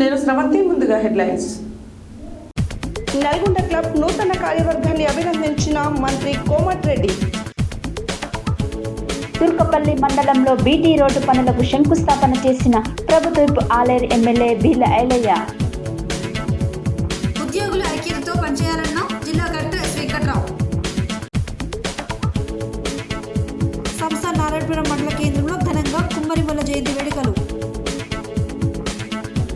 నేను స్రవంతి. ముందుగా headlines. Nalgonda club నూతన కార్యవర్గాన్ని అభినందించిన మంత్రి కోమటిరెడ్డి. తుర్కపల్లి మండలంలో బీటీ రోడ్డు పనులకు శంకుస్థాపన చేసిన ప్రభుత్వ ఆలేరు ఎమ్మెల్యే బీర్ల ఐలయ్య. ఉద్యోగుల ఐక్యతతో పనిచేయాలన్న జిల్లా కలెక్టర్ ఎస్ వెంకట్రావు. సంస్థ నారాయణపురం మండల కేంద్రంలో ఘనంగా కుమ్మరిమల్ల జయంతి వేడుకలు.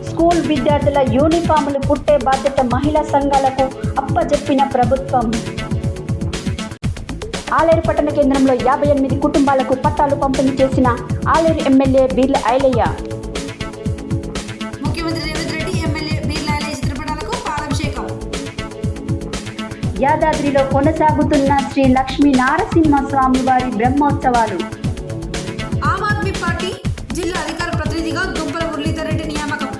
స్కూల్ విద్యార్థుల యూనిఫాములు కుట్టే బాధ్యత మహిళా సంఘాలకు అప్పజెప్పిన ప్రభుత్వం. ఆలేరు పట్టణ కేంద్రంలో 58 కుటుంబాలకు పట్టాలు పంపిణీ చేసిన ఆలేరు ఎమ్మెల్యే బీర్ల ఐలయ్య. ముఖ్యమంత్రి రేవంత్ రెడ్డి ఎమ్మెల్యే బీర్ల ఐలయ్య చిత్రపటాలకు పాలాభిషేకం. యాదాద్రిలో కొనసాగుతున్న శ్రీ లక్ష్మీ నారసింహస్వామి వారి బ్రహ్మోత్సవాలు. ఆమ్ ఆద్మీ పార్టీ జిల్లా అధికార ప్రతినిధిగా గుంపల మురళీధర్ రెడ్డి నియామకం.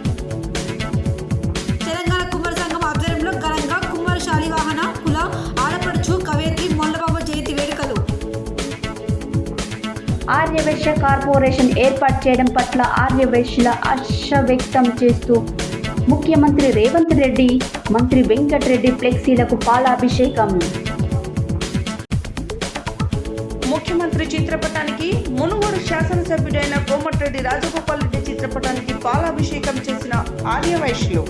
తెలంగాణ కుమ్మరి సంఘం ఆధ్వర్యంలో ఘనంగా కుమ్మరి శాలివాహన కుల ఆడపడుచు కవయిత్రి మొల్లబాబు జయంతి వేడుకలు. ఆర్యవైశ్య కార్పొరేషన్ ఏర్పాటు చేయడం పట్ల ఆర్యవైశ్యుల హర్ష వ్యక్తం చేస్తూ ముఖ్యమంత్రి రేవంత్ రెడ్డి, మంత్రి వెంకటరెడ్డి ఫ్లెక్సీలకు పాలాభిషేకం. ముఖ్యమంత్రి చిత్రపటానికి మునుగోడు శాసనసభ్యుడైన కోమటిరెడ్డి రాజగోపాల్ రెడ్డి చిత్రపటానికి పాలాభిషేకం చేసిన ఆర్యవైశ్యులు.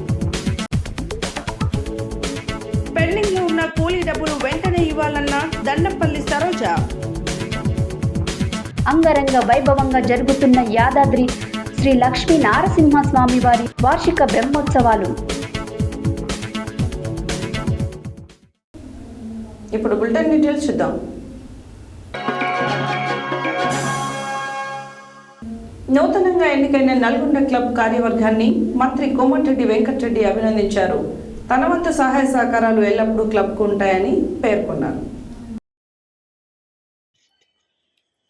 పెండింగ్ లో ఉన్న కూలీ డబ్బులు వెంటనే ఇవ్వాలన్న దండంపల్లి సరోజ. అంగరంగ వైభవంగా జరుగుతున్న యాదాద్రి శ్రీ లక్ష్మీ నారసింహస్వామి వారి వార్షిక బ్రహ్మోత్సవాలు. ఇప్పుడు బులెటిన్ డీటెయిల్స్ చూద్దాం. నూతనంగా ఎన్నికైన నల్గొండ క్లబ్ కార్యవర్గాన్ని మంత్రి కోమటిరెడ్డి వెంకటరెడ్డి అభినందించారు. తన వంతు సహాయ సహకారాలు ఎల్లప్పుడూ క్లబ్కు ఉంటాయని పేర్కొన్నారు.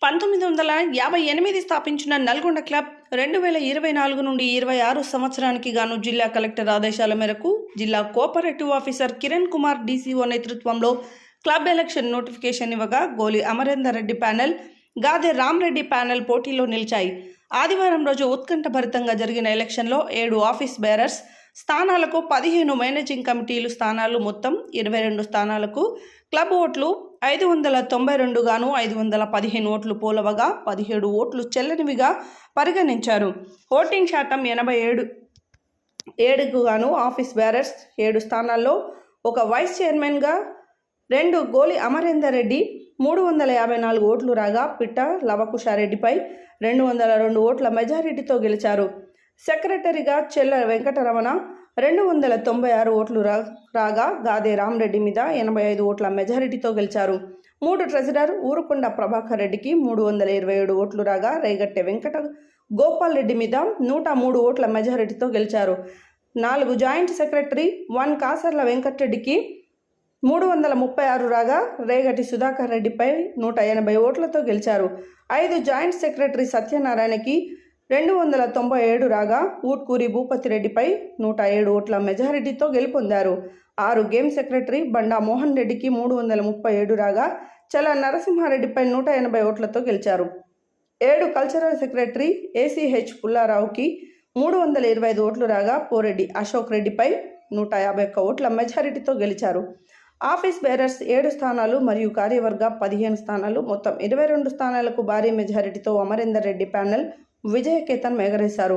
1958 స్థాపించిన నల్గొండ క్లబ్ 2024 నుండి 26 సంవత్సరానికి గాను జిల్లా కలెక్టర్ ఆదేశాల మేరకు జిల్లా cooperative officer Kiran Kumar DCO నేతృత్వంలో క్లబ్ ఎలక్షన్ నోటిఫికేషన్ ఇవ్వగా గోలి అమరేందర్ రెడ్డి ప్యానెల్, గాదే రామ్రెడ్డి ప్యానెల్ పోటీలో నిలిచాయి. ఆదివారం రోజు ఉత్కంఠభరితంగా జరిగిన ఎలక్షన్లో 7 ఆఫీస్ బేరర్స్ స్థానాలకు 15 మేనేజింగ్ కమిటీలు స్థానాలు మొత్తం 22 స్థానాలకు క్లబ్ ఓట్లు 592 గాను 515 ఓట్లు పోలవగా 17 ఓట్లు చెల్లనివిగా పరిగణించారు. ఓటింగ్ శాతం 87కు గాను ఆఫీస్ బేరర్స్ 7 స్థానాల్లో ఒక వైస్ చైర్మన్గా 2 గోలి అమరేందర్ రెడ్డి 354 ఓట్లు రాగా పిట్ట లవకుశారెడ్డిపై 202 ఓట్ల మెజారిటీతో గెలిచారు. సెక్రటరీగా చెల్ల వెంకటరమణ 296 ఓట్లు రాగా గాదే రామ్రెడ్డి మీద 85 ఓట్ల మెజారిటీతో గెలిచారు. 3 ట్రెజరర్ ఊరుకొండ ప్రభాకర్ రెడ్డికి 327 ఓట్లు రాగా రేగట్టె వెంకట గోపాల్ రెడ్డి మీద 103 ఓట్ల మెజారిటీతో గెలిచారు. 4 జాయింట్ సెక్రటరీ 1 కాసర్ల వెంకటరెడ్డికి 336 రాగా రేగటి సుధాకర్ రెడ్డిపై 180 ఓట్లతో గెలిచారు. 5 జాయింట్ సెక్రటరీ సత్యనారాయణకి 297 రాగా ఊట్కూరి భూపతి రెడ్డిపై 107 ఓట్ల మెజారిటీతో గెలుపొందారు. 6 గేమ్ సెక్రటరీ బండా మోహన్ రెడ్డికి 337 రాగా చల నరసింహారెడ్డిపై 180 ఓట్లతో గెలిచారు. 7 కల్చరల్ సెక్రటరీ ఏసీహెచ్ పుల్లారావుకి 325 ఓట్లు రాగా పోరెడ్డి అశోక్ రెడ్డిపై 151 ఓట్ల మెజారిటీతో గెలిచారు. ఆఫీస్ బేరర్స్ 7 స్థానాలు మరియు కార్యవర్గ 15 స్థానాలు మొత్తం 22 స్థానాలకు భారీ మెజారిటీతో అమరేందర్ రెడ్డి ప్యానెల్ విజయకేతన్ ఎగరేశారు.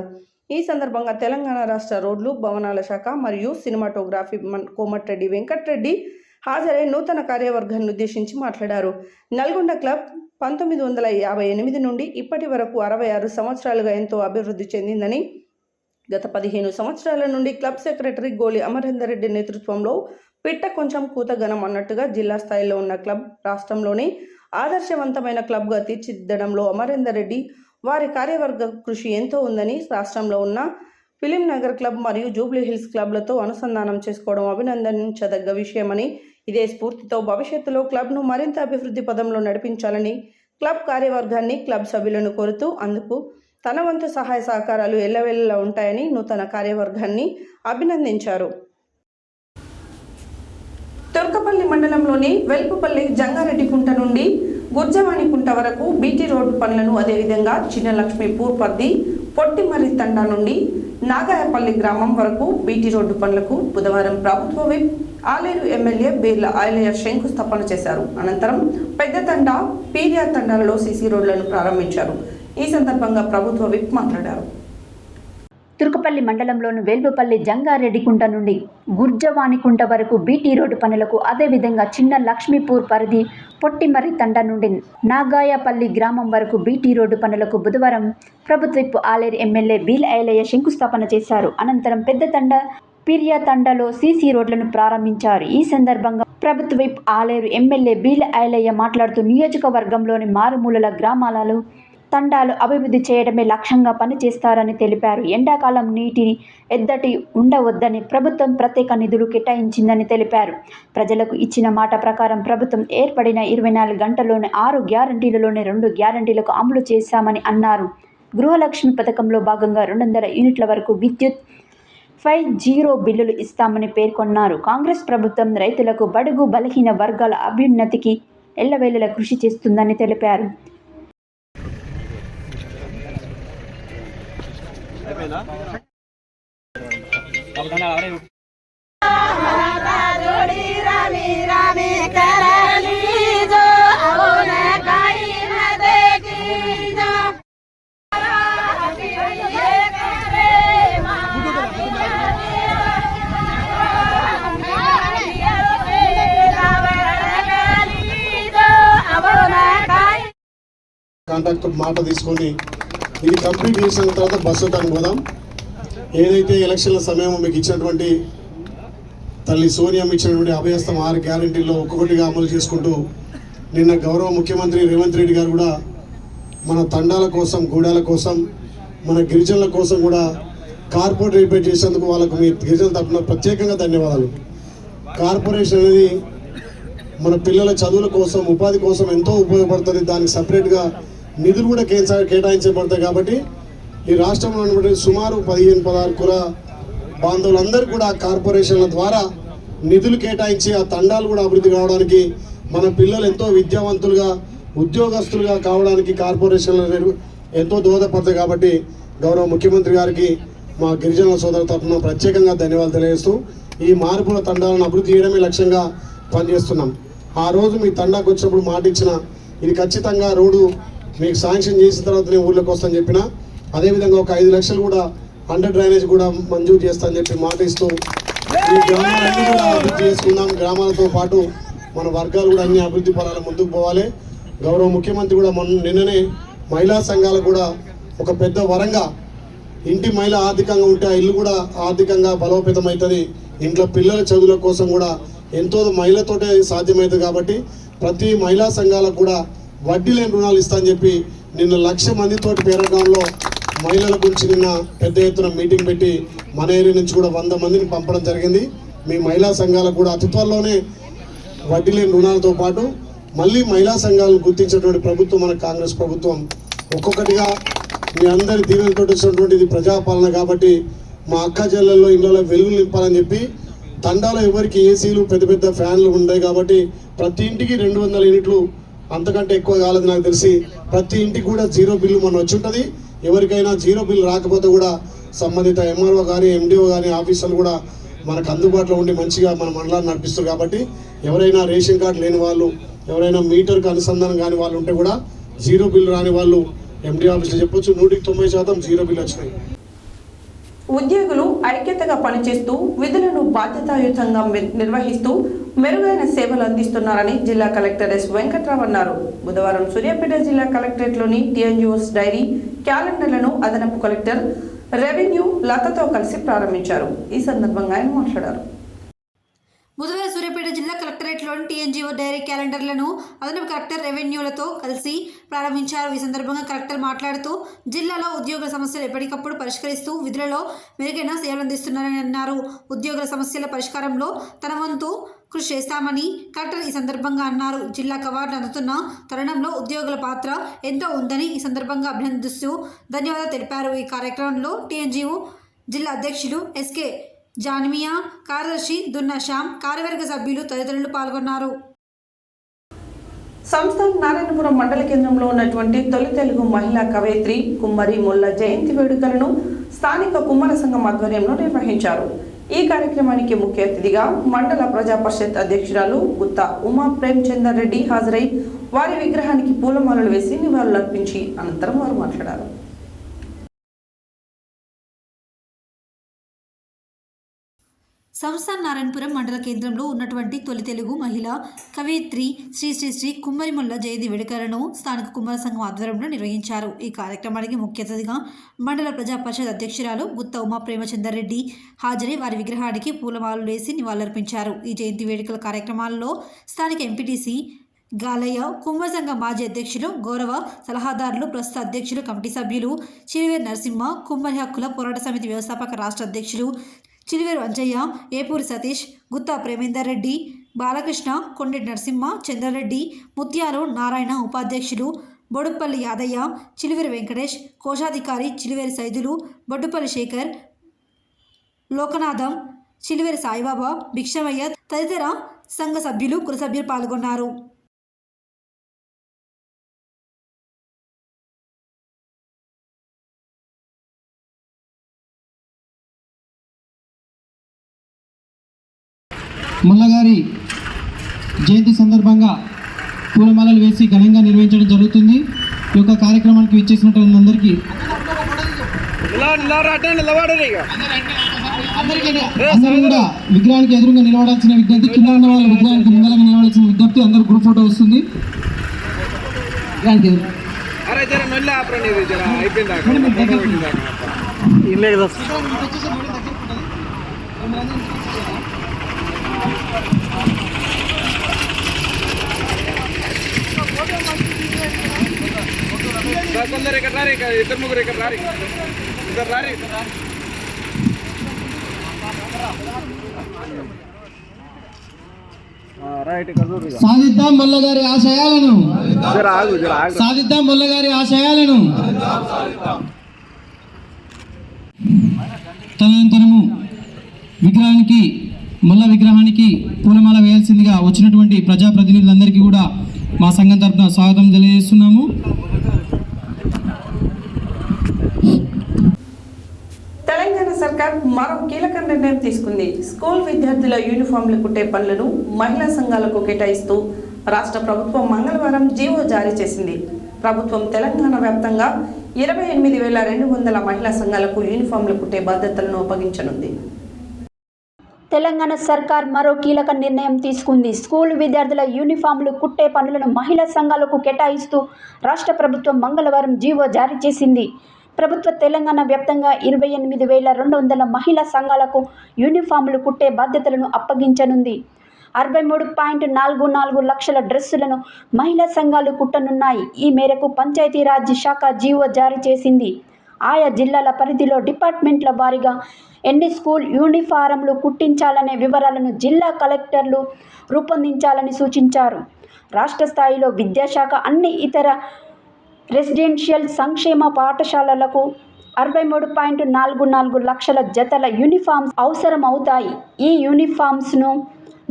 ఈ సందర్భంగా తెలంగాణ రాష్ట్ర రోడ్లు భవనాల శాఖ మరియు సినిమాటోగ్రఫీ కోమటిరెడ్డి వెంకటరెడ్డి హాజరై నూతన కార్యవర్గాన్ని ఉద్దేశించి మాట్లాడారు. నల్గొండ క్లబ్ 1958 నుండి ఇప్పటి వరకు 66 సంవత్సరాలుగా ఎంతో అభివృద్ధి చెందిందని, గత 15 సంవత్సరాల నుండి క్లబ్ సెక్రటరీ గోలి అమరేందర్ రెడ్డి నేతృత్వంలో పిట్ట కొంచెం కూతగనం అన్నట్టుగా జిల్లా స్థాయిలో ఉన్న క్లబ్ రాష్ట్రంలోని ఆదర్శవంతమైన క్లబ్గా తీర్చిదిద్దడంలో అమరేందర్ రెడ్డి వారి కార్యవర్గ కృషి ఎంతో ఉందని, రాష్ట్రంలో ఉన్న ఫిలిం నగర్ క్లబ్ మరియు జూబ్లీ హిల్స్ క్లబ్లతో అనుసంధానం చేసుకోవడం అభినందించదగ్గ విషయమని, ఇదే స్ఫూర్తితో భవిష్యత్తులో క్లబ్ను మరింత అభివృద్ధి పదంలో నడిపించాలని క్లబ్ కార్యవర్గాన్ని క్లబ్ సభ్యులను కోరుతూ అందుకు తన వంతు సహాయ సహకారాలు ఎల్లవెల్లలా ఉంటాయని నూతన కార్యవర్గాన్ని అభినందించారు. తుర్కపల్లి మండలంలోని వెల్పుపల్లి జంగారెడ్డికుంట నుండి గుర్జవాణికుంట వరకు బీటీ రోడ్డు పనులను, అదేవిధంగా చిన్న లక్ష్మీపూర్ పద్ది పొట్టిమర్రి తండా నుండి నాగాయపల్లి గ్రామం వరకు బీటీ రోడ్డు పనులకు బుధవారం ప్రభుత్వ విప్ ఆలేరు ఎమ్మెల్యే బీర్ల ఐలయ్య శంకుస్థాపన చేశారు. అనంతరం పెద్ద తండ, పీరియా తండాలలో సీసీ రోడ్లను ప్రారంభించారు. ఈ సందర్భంగా ప్రభుత్వ విప్ మాట్లాడారు. తుర్కపల్లి మండలంలోని వేల్పుపల్లి జంగారెడ్డికుంట నుండి గుర్జవానికుంట వరకు బీటీ రోడ్డు పనులకు, అదేవిధంగా చిన్న లక్ష్మీపూర్ పరిధి పొట్టిమర్రి తండ నుండి నాగాయపల్లి గ్రామం వరకు బీటీ రోడ్డు పనులకు బుధవారం ప్రభుత్వ విప్ ఆలేరు ఎమ్మెల్యే బీర్ల ఐలయ్య శంకుస్థాపన చేశారు. అనంతరం పెద్ద తండ, పీరియా తండాలో సీసీ రోడ్లను ప్రారంభించారు. ఈ సందర్భంగా ప్రభుత్వ విప్ ఆలేరు ఎమ్మెల్యే బీర్ల ఐలయ్య మాట్లాడుతూ నియోజకవర్గంలోని మారుమూలల గ్రామాలలో తండాలు అభివృద్ధి చేయడమే లక్ష్యంగా పనిచేస్తారని తెలిపారు. ఎండాకాలం నీటిని ఎద్దటి ఉండవద్దని ప్రభుత్వం ప్రత్యేక నిధులు కేటాయించిందని తెలిపారు. ప్రజలకు ఇచ్చిన మాట ప్రకారం ప్రభుత్వం ఏర్పడిన 24 గంటల్లోనే 6 గ్యారంటీలలోనే 2 గ్యారంటీలకు అమలు చేశామని అన్నారు. గృహలక్ష్మి పథకంలో భాగంగా 200 యూనిట్ల వరకు విద్యుత్ 5G బిల్లులు ఇస్తామని పేర్కొన్నారు. కాంగ్రెస్ ప్రభుత్వం రైతులకు, బడుగు బలహీన వర్గాల అభ్యున్నతికి ఎల్లవేళలా కృషి చేస్తుందని తెలిపారు. కాంట్రాక్టర్ మాట తీసుకొని ఇది కంప్లీట్ చేసిన తర్వాత బస్సు దానికి పోదాం. ఏదైతే ఎలక్షన్ల సమయం మీకు ఇచ్చినటువంటి తల్లి సోనియా ఇచ్చినటువంటి అభయస్థం 6 గ్యారంటీల్లో ఒక్కొక్కటిగా అమలు చేసుకుంటూ నిన్న గౌరవ ముఖ్యమంత్రి రేవంత్ రెడ్డి గారు కూడా మన తండాల కోసం, గూడాల కోసం, మన గిరిజనుల కోసం కూడా కార్పొరేట్ రిపేర్ చేసేందుకు వాళ్ళకు మీ గిరిజనుల తరఫున ప్రత్యేకంగా ధన్యవాదాలు. కార్పొరేషన్ అనేది మన పిల్లల చదువుల కోసం, ఉపాధి కోసం ఎంతో ఉపయోగపడుతుంది. దానికి సపరేట్గా నిధులు కూడా కేటాయించబడతాయి. కాబట్టి ఈ రాష్ట్రంలో ఉన్నటువంటి సుమారు 15-16 కుల బాంధవులందరూ కూడా కార్పొరేషన్ల ద్వారా నిధులు కేటాయించి ఆ తండాలు కూడా అభివృద్ధి కావడానికి, మన పిల్లలు ఎంతో విద్యావంతులుగా, ఉద్యోగస్తులుగా కావడానికి కార్పొరేషన్లు ఎంతో దోహదపడతాయి. కాబట్టి గౌరవ ముఖ్యమంత్రి గారికి మా గిరిజనుల సోదరుల తరఫున ప్రత్యేకంగా ధన్యవాదాలు తెలియజేస్తూ ఈ మార్పుల తండాలను అభివృద్ధి చేయడమే లక్ష్యంగా పనిచేస్తున్నాం. ఆ రోజు మీ తండాకు వచ్చినప్పుడు మాట ఇచ్చిన, ఇది ఖచ్చితంగా రోడ్డు మీకు శాంక్షన్ చేసిన తర్వాత నేను ఊళ్ళోకి వస్తాను చెప్పిన, అదేవిధంగా ఒక 5 లక్షలు కూడా అండర్ డ్రైనేజ్ కూడా మంజూరు చేస్తానని చెప్పి మాట ఇస్తూ ఈ గ్రామాలన్నీ కూడా అభివృద్ధి చేసుకుందాం. గ్రామాలతో పాటు మన వర్గాలు కూడా అన్ని అభివృద్ధి పరాలు ముందుకు పోవాలి. గౌరవ ముఖ్యమంత్రి కూడా నిన్ననే మహిళా సంఘాలకు కూడా ఒక పెద్ద వరంగా, ఇంటి మహిళ ఆర్థికంగా ఉంటే ఆ ఇల్లు కూడా ఆర్థికంగా బలోపేతం అవుతుంది. ఇంట్లో పిల్లల చదువుల కోసం కూడా ఎంతో మహిళతోటే సాధ్యమవుతుంది. కాబట్టి ప్రతి మహిళా సంఘాలకు కూడా వడ్డీ లేని రుణాలు ఇస్తా అని చెప్పి నిన్న 1,00,000 మందితోటి పేరగాంలో మహిళల గురించి నిన్న పెద్ద ఎత్తున మీటింగ్ పెట్టి మన ఏరియా నుంచి కూడా 100 మందిని పంపడం జరిగింది. మీ మహిళా సంఘాలకు కూడా అతి త్వరలోనే వడ్డీ లేని రుణాలతో పాటు మళ్ళీ మహిళా సంఘాలను గుర్తించినటువంటి ప్రభుత్వం మన కాంగ్రెస్ ప్రభుత్వం. ఒక్కొక్కటిగా మీ అందరి దీవెనతో వచ్చినటువంటి ఇది ప్రజాపాలన. కాబట్టి మా అక్క చెల్లెల్లో ఇళ్ళలో వెలుగులు నింపాలని చెప్పి తండాలో ఎవరికి ఏసీలు, పెద్ద పెద్ద ఫ్యాన్లు ఉన్నాయి. కాబట్టి ప్రతి ఇంటికి 200 యూనిట్లు, అంతకంటే ఎక్కువ కాలేదు నాకు తెలిసి. ప్రతి ఇంటికి కూడా 0 బిల్లు మొన్న వచ్చి ఉంటుంది. ఎవరికైనా 0 బిల్లు రాకపోతే కూడా సంబంధిత ఎంఆర్ఓ కానీ, ఎండిఓ కానీ ఆఫీసర్లు కూడా మనకు అందుబాటులో ఉండి మంచిగా మన మండలాన్ని నడిపిస్తారు. కాబట్టి ఎవరైనా రేషన్ కార్డు లేని వాళ్ళు, ఎవరైనా మీటర్కి అనుసంధానం కాని వాళ్ళు ఉంటే కూడా 0 బిల్లు రాని వాళ్ళు ఎండి ఆఫీస్లో చెప్పొచ్చు. 100% 0 బిల్లు వచ్చినాయి. ఉద్యోగులు ఐక్యతగా పనిచేస్తూ విధులను బాధ్యతాయుతంగా నిర్వహిస్తూ మెరుగైన సేవలు అందిస్తున్నారని జిల్లా కలెక్టర్ ఎస్ వెంకట్రావు అన్నారు. బుధవారం సూర్యాపేట జిల్లా కలెక్టరేట్లోని టీఎన్జిఓస్ డైరీ క్యాలెండర్లను అదనపు కలెక్టర్ రెవెన్యూ లతతో కలిసి ప్రారంభించారు. ఈ సందర్భంగా ఆయన మాట్లాడారు. బుధవారం సూర్యాపేట జిల్లా కలెక్టరేట్లోని టీఎన్జిఓ డైరీ క్యాలెండర్లను అదనపు కలెక్టర్ రెవెన్యూలతో కలిసి ప్రారంభించారు. ఈ సందర్భంగా కలెక్టర్ మాట్లాడుతూ జిల్లాలో ఉద్యోగుల సమస్యలు ఎప్పటికప్పుడు పరిష్కరిస్తూ విధులలో మెరుగైన సేవలు అందిస్తున్నారని అన్నారు. ఉద్యోగుల సమస్యల పరిష్కారంలో తన వంతు కృషి చేస్తామని కలెక్టర్ ఈ సందర్భంగా అన్నారు. జిల్లా అవార్డులు అందుతున్న తరుణంలో ఉద్యోగుల పాత్ర ఎంతో ఉందని ఈ సందర్భంగా అభినందిస్తూ ధన్యవాదాలు తెలిపారు. ఈ కార్యక్రమంలో టీఎన్జిఓ జిల్లా అధ్యక్షులు ఎస్కే జాన్మియా, కార్యదర్శి దున్నా శ్యామ్, కార్యవర్గ సభ్యులు తదితరులు పాల్గొన్నారు. సంస్థాన్ నారాయణపురం మండల కేంద్రంలో ఉన్నటువంటి తొలి తెలుగు మహిళా కవయిత్రి కుమ్మరి ముల్ల జయంతి వేడుకలను స్థానిక కుమ్మర సంఘం ఆధ్వర్యంలో నిర్వహించారు. ఈ కార్యక్రమానికి ముఖ్య అతిథిగా మండల ప్రజా పరిషత్ అధ్యక్షురాలు గుత్తా ఉమా ప్రేమచందర్ రెడ్డి హాజరై వారి విగ్రహానికి పూలమాలలు వేసి నివాళులర్పించి అనంతరం వారు మాట్లాడారు. సంస్థాన్ నారాయణపురం మండల కేంద్రంలో ఉన్నటువంటి తొలి తెలుగు మహిళా కవయిత్రి శ్రీ శ్రీ శ్రీ కుమ్మరిముల్ల జయంతి వేడుకలను స్థానిక కుమ్మర సంఘం ఆధ్వర్యంలో నిర్వహించారు. ఈ కార్యక్రమానికి ముఖ్య అతిథిగా మండల ప్రజా పరిషత్ అధ్యక్షురాలు గుత్తా ఉమా ప్రేమచందర్ రెడ్డి హాజరై వారి విగ్రహానికి పూలమాలలు వేసి నివాళులర్పించారు. ఈ జయంతి వేడుకల కార్యక్రమాల్లో స్థానిక ఎంపీటీసీ గాలయ్య, కుమ్మర సంఘం మాజీ అధ్యక్షులు, గౌరవ సలహాదారులు, ప్రస్తుత అధ్యక్షులు, కమిటీ సభ్యులు చిలివేరు నరసింహ, కుమ్మరి హక్కుల పోరాట సమితి వ్యవస్థాపక రాష్ట్ర అధ్యక్షులు చిలివేరు అంజయ్య, ఏపూరి సతీష్, గుత్తా ప్రేమేందర్ రెడ్డి, బాలకృష్ణ, కొండెటి నరసింహ, చంద్రారెడ్డి, ముత్యాలు నారాయణ ఉపాధ్యక్షులు, బొడుపల్లి యాదయ్య, చిలివేరు వెంకటేష్, కోశాధికారి చిలివేరు సైదులు, బొడ్డుపల్లి శేఖర్, లోకనాథం, చిలివేరు సాయిబాబా, భిక్షమయ్య తదితర సంఘ సభ్యులు, కుల సభ్యులు పాల్గొన్నారు. ముల్లగారి జయంతి సందర్భంగా పూలమాలలు వేసి ఘనంగా నిర్వహించడం జరుగుతుంది. ఈ యొక్క కార్యక్రమానికి విచ్చేసినటువంటి అందరికీ అందరూ కూడా విగ్రహానికి ఎదురుగా నిలబడాల్సిన విజ్ఞప్తి, కింద ఉన్న వాళ్ళ విగ్రహానికి ముందరగా నిలబడాల్సిన విజ్ఞప్తి. అందరూ గ్రూప్ ఫోటో వస్తుంది. కొందరు ఇక్కడ రారు, ఇద్దరు ముగ్గురు ఇక్కడ రారు, ఇద్దరు రారు. సాధిద్దాం ముల్లగారి ఆశయాలను, సాధిద్దాం ముల్లగారి ఆశయాలను. తదనంతరము విగ్రహానికి ముల్ల విగ్రహానికి పూలమాల వేయాల్సిందిగా వచ్చినటువంటి ప్రజాప్రతినిధులందరికీ కూడా మా సంఘం తరఫున స్వాగతం తెలియజేస్తున్నాము. తెలంగాణ సర్కార్ మరో కీలక నిర్ణయం తీసుకుంది. స్కూల్ విద్యార్థుల యూనిఫామ్లు కుట్టే పనులను మహిళా సంఘాలకు కేటాయిస్తూ రాష్ట్ర ప్రభుత్వం మంగళవారం జీవో జారీ చేసింది. ప్రభుత్వం తెలంగాణ వ్యాప్తంగా 28,200 మహిళా సంఘాలకు యూనిఫామ్లు కుట్టే బాధ్యతలను అప్పగించనుంది. తెలంగాణ సర్కార్ మరో కీలక నిర్ణయం తీసుకుంది. స్కూల్ విద్యార్థుల యూనిఫామ్లు కుట్టే పనులను మహిళా సంఘాలకు కేటాయిస్తూ రాష్ట్ర ప్రభుత్వం మంగళవారం జీవో జారీ చేసింది. ప్రభుత్వ తెలంగాణ వ్యాప్తంగా 28,200 మహిళా సంఘాలకు యూనిఫామ్లు కుట్టే బాధ్యతలను అప్పగించనుంది. 63.44 లక్షల డ్రెస్సులను మహిళా సంఘాలు కుట్టనున్నాయి. ఈ మేరకు పంచాయతీరాజ్ శాఖ జీవో జారీ చేసింది. ఆయా జిల్లాల పరిధిలో డిపార్ట్మెంట్ల వారీగా ఎన్ని స్కూల్ యూనిఫారంలు కుట్టించాలనే వివరాలను జిల్లా కలెక్టర్లు రూపొందించాలని సూచించారు. రాష్ట్ర స్థాయిలో విద్యాశాఖ అన్ని ఇతర రెసిడెన్షియల్ సంక్షేమ పాఠశాలలకు 63.44 లక్షల జతల యూనిఫామ్స్ అవసరం అవుతాయి. ఈ యూనిఫామ్స్ను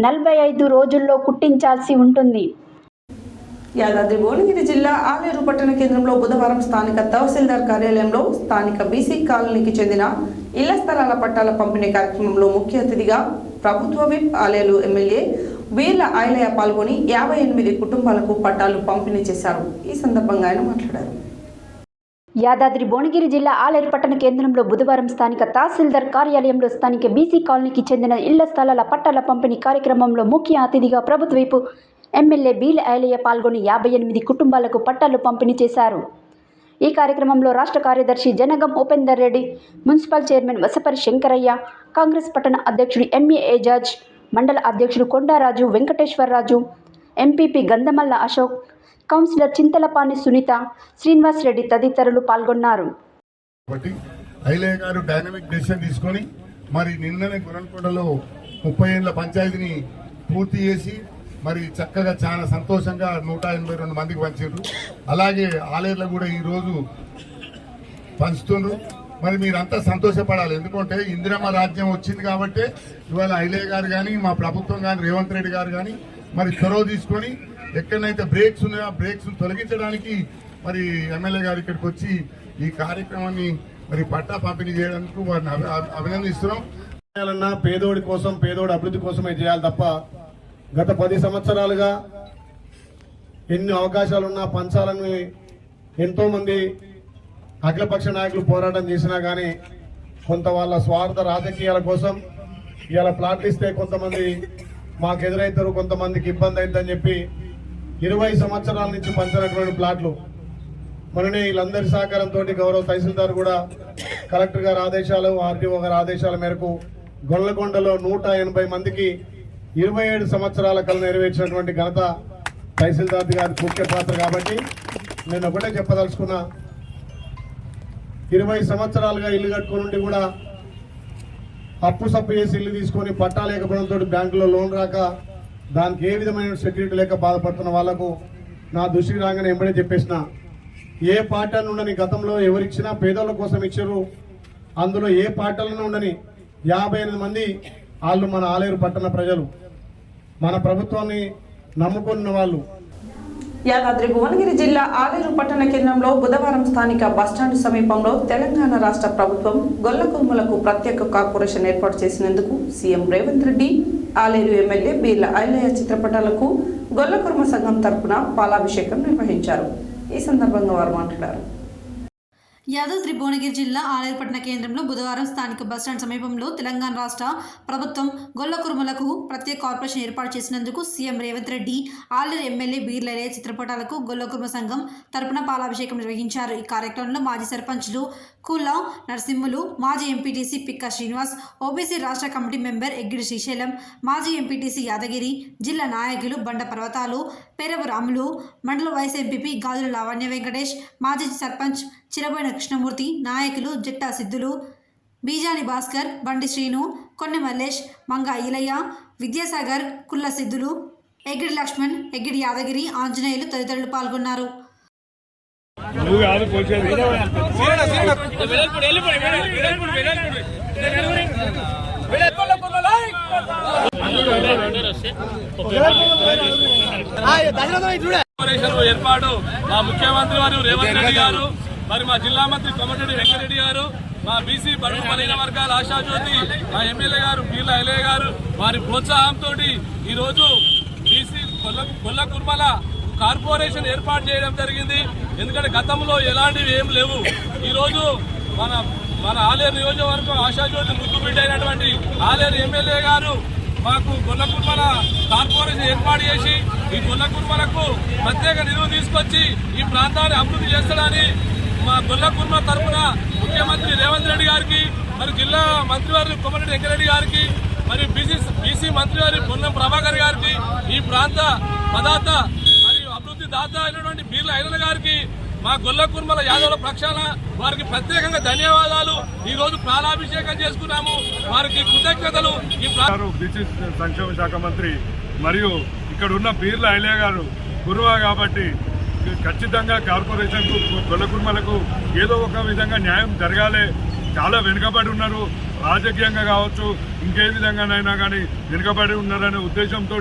45 రోజుల్లో కుట్టించాల్సి ఉంటుంది. యాదాద్రి భువనగిరి జిల్లా ఆలేరు పట్టణ కేంద్రంలో బుధవారం స్థానిక తహసీల్దార్ కార్యాలయంలో స్థానిక బీసీ కాలనీకి చెందిన ఇళ్ల స్థలాల పట్టాల పంపిణీ కార్యక్రమంలో ముఖ్య అతిథిగా ప్రభుత్వ విప్ ఆలేరు ఎమ్మెల్యే వీర్ల ఆయలయ్య పాల్గొని 58 కుటుంబాలకు పట్టాలు పంపిణీ చేశారు. ఈ సందర్భంగా ఆయన మాట్లాడారు. యాదాద్రి భువనగిరి జిల్లా ఆలేరు పట్టణ కేంద్రంలో బుధవారం స్థానిక తహసీల్దార్ కార్యాలయంలో స్థానిక బీసీ కాలనీకి చెందిన ఇళ్ల స్థలాల పట్టాల పంపిణీ కార్యక్రమంలో ముఖ్య అతిథిగా ప్రభుత్వ వైపు ఎమ్మెల్యే వీర్ల ఆయలయ్య పాల్గొని 58 కుటుంబాలకు పట్టాలు పంపిణీ చేశారు. ఈ కార్యక్రమంలో రాష్ట్ర కార్యదర్శి జనగం ఉపేందర్ రెడ్డి, మున్సిపల్ చైర్మన్ వసపరి శంకరయ్య, కాంగ్రెస్ పట్టణ అధ్యక్షుడు ఎంఏ ఏజాజ్, మండల అధ్యక్షుడు కొండారాజు వెంకటేశ్వరరాజు, ఎంపీపీ గంధమల్ల అశోక్, కౌన్సిలర్ చింతలపాని సునీత, శ్రీనివాస్ రెడ్డి తదితరులు పాల్గొన్నారు. ఐలయ్య గారు డైనమిక్ డెసిషన్ తీసుకొని మరి నిన్ననే గురన్కొండలో 30 ఏళ్ల పంచాయతీని పూర్తి చేసి మరి చక్కగా చాలా సంతోషంగా 182 మందికి పంచారు. అలాగే ఆలేరులో కూడా ఈరోజు పంచుతుండ్రు. మరి మీరంతా సంతోషపడాలి. ఎందుకంటే ఇందిరమ్మ రాజ్యం వచ్చింది కాబట్టి ఇవాళ ఐలయ్య గారు కానీ మా ప్రభుత్వం కానీ రేవంత్ రెడ్డి గారు కానీ మరి చొరవ తీసుకొని ఎక్కడైతే బ్రేక్స్ ఉన్నాయో ఆ బ్రేక్స్ తొలగించడానికి మరి ఎమ్మెల్యే గారు ఇక్కడికి వచ్చి ఈ కార్యక్రమాన్ని మరి పట్టా పంపిణీ చేయడానికి వారిని అభినందిస్తున్నాం. పేదోడి కోసం, పేదోడి అభివృద్ధి కోసమే చేయాలి తప్ప గత 10 సంవత్సరాలుగా ఎన్ని అవకాశాలున్నా పంచాలని ఎంతో మంది అఖిలపక్ష నాయకులు పోరాటం చేసినా కానీ కొంత వాళ్ళ స్వార్థ రాజకీయాల కోసం ఇవాళ ప్లాట్లు ఇస్తే కొంతమంది మాకు ఎదురైతారు, కొంతమందికి ఇబ్బంది అవుతుందని చెప్పి 20 సంవత్సరాల నుంచి పంచినటువంటి ప్లాట్లు మననే వీళ్ళందరి సహకారంతో గౌరవ తహసీల్దార్ కూడా కలెక్టర్ గారి ఆదేశాలు, ఆర్టీఓ గారి ఆదేశాల మేరకు గొల్లకొండలో 180 మందికి 27 సంవత్సరాల కల నెరవేర్చినటువంటి ఘనత తహసీల్దార్ గారి ముఖ్య పాత్ర. కాబట్టి నేను ఒకటే చెప్పదలుచుకున్నా, 20 సంవత్సరాలుగా ఇల్లు కట్టుకుని కూడా అప్పు సప్పు చేసి ఇల్లు తీసుకొని పట్టా లేకపోవడంతో బ్యాంకులో లోన్ రాక దానికి ఏ విధమైన సెక్యూరిటీ లేక బాధపడుతున్న వాళ్లకు నా దృష్టికి రాగానే ఎంబడే చెప్పేసిన, ఏ పార్టీలను ఉండని గతంలో ఎవరిచ్చినా పేదోళ్ళ కోసం ఇచ్చారు. అందులో ఏ పార్టీలను ఉండని 58 మంది వాళ్ళు మన ఆలేరు పట్టణ ప్రజలు, మన ప్రభుత్వాన్ని నమ్ముకున్న వాళ్ళు. యాదాద్రి భువనగిరి జిల్లా ఆలేరు పట్టణ కేంద్రంలో బుధవారం స్థానిక బస్టాండ్ సమీపంలో తెలంగాణ రాష్ట్ర ప్రభుత్వం గొల్లకుర్మలకు ప్రత్యేక కార్పొరేషన్ ఏర్పాటు చేసినందుకు సీఎం రేవంత్ రెడ్డి, ఆలేరు ఎమ్మెల్యే బీర్ల ఐలయ్య చిత్రపటాలకు గొల్లకుర్మ సంఘం తరపున పాలాభిషేకం నిర్వహించారు. ఈ సందర్భంగా వారు మాట్లాడారు. యాదాద్రి భువనగిరి జిల్లా ఆలేరుపట్న కేంద్రంలో బుధవారం స్థానిక బస్టాండ్ సమీపంలో తెలంగాణ రాష్ట్ర ప్రభుత్వం గొల్లకుర్మలకు ప్రత్యేక కార్పొరేషన్ ఏర్పాటు చేసినందుకు సీఎం రేవంత్ రెడ్డి, ఆలేరు ఎమ్మెల్యే బీర్లయ్య చిత్రపటాలకు గొల్లకుర్మ సంఘం తరపున పాలాభిషేకం నిర్వహించారు. ఈ కార్యక్రమంలో మాజీ సర్పంచ్లు కుల్లా నరసింహులు, మాజీ ఎంపీటీసీ పిక్క శ్రీనివాస్, ఓబీసీ రాష్ట్ర కమిటీ మెంబర్ ఎగ్గిడి శ్రీశైలం, మాజీ ఎంపీటీసీ యాదగిరి, జిల్లా నాయకులు బండ పర్వతాలు, పెరవు రాములు, మండల వైస్ ఎంపీపీ గాజుల లావణ్య వెంకటేష్, మాజీ సర్పంచ్ చిరబోయిన కృష్ణమూర్తి, నాయకులు జట్టా సిద్ధులు, బీజాని భాస్కర్, బండి శ్రీను, కొన్ని మల్లేష్, మంగా ఈలయ్య, విద్యాసాగర్, కుల్ల సిద్ధులు, ఎగ్గిడి లక్ష్మణ్, ఎగ్గిడి యాదగిరి, ఆంజనేయులు తదితరులు పాల్గొన్నారు. ఏర్పాటు మా ముఖ్యమంత్రి వారు రేవంత్ రెడ్డి గారు, మరి మా జిల్లా మంత్రి కోమటిరెడ్డి వెంకటరెడ్డి గారు, మా బీసీ బడుగు బలహీన వర్గాల ఆశాజ్యోతి మా ఎమ్మెల్యే గారు బీర్ల ఐలయ్య గారు వారి ప్రోత్సాహంతో ఈరోజు బీసీ గొల్లకుర్మల కార్పొరేషన్ ఏర్పాటు చేయడం జరిగింది. ఎందుకంటే గతంలో ఎలాంటివి ఏం లేవు. ఈరోజు మన ఆలేరు నియోజకవర్గం ఆశాజ్యోతి ముద్దు బిడ్డ అయినటువంటి ఆలేరు ఎమ్మెల్యే గారు మాకు గొల్లకుర్మల కార్పొరేషన్ ఏర్పాటు చేసి ఈ గొల్లకుర్మలకు ప్రత్యేక నిధులు తీసుకొచ్చి ఈ ప్రాంతాన్ని అభివృద్ధి చేస్తాడని మా గొల్లకుర్మ తరఫున ముఖ్యమంత్రి రేవంత్ రెడ్డి గారికి, మరి జిల్లా మంత్రివారి కోమటిరెడ్డి వెంకటరెడ్డి గారికి, మరి బీసీ మంత్రివారి పొన్నం ప్రభాకర్ గారికి, ఈ ప్రాంత పదార్థ మరియు అభివృద్ధి దాత అయినటువంటి బీర్ల ఐలయ్య గారికి, మా గొల్లకుర్మల యాదవుల పక్షాన వారికి ప్రత్యేకంగా ధన్యవాదాలు. ఈ రోజు ప్రాణాభిషేకం చేసుకున్నాము, వారికి కృతజ్ఞతలు. బీసీ సంక్షేమ శాఖ మంత్రి మరియు ఇక్కడ ఉన్న బీర్ల ఐలయ్య గారు గురువా కాబట్టి ఖచ్చితంగా కార్పొరేషన్ గొల్లకుర్మలకు ఏదో ఒక విధంగా న్యాయం జరగాలి. చాలా వెనుకబడి ఉన్నారు, రాజకీయంగా కావచ్చు ఇంకే విధంగానైనా కానీ వెనుకబడి ఉన్నారనే ఉద్దేశంతో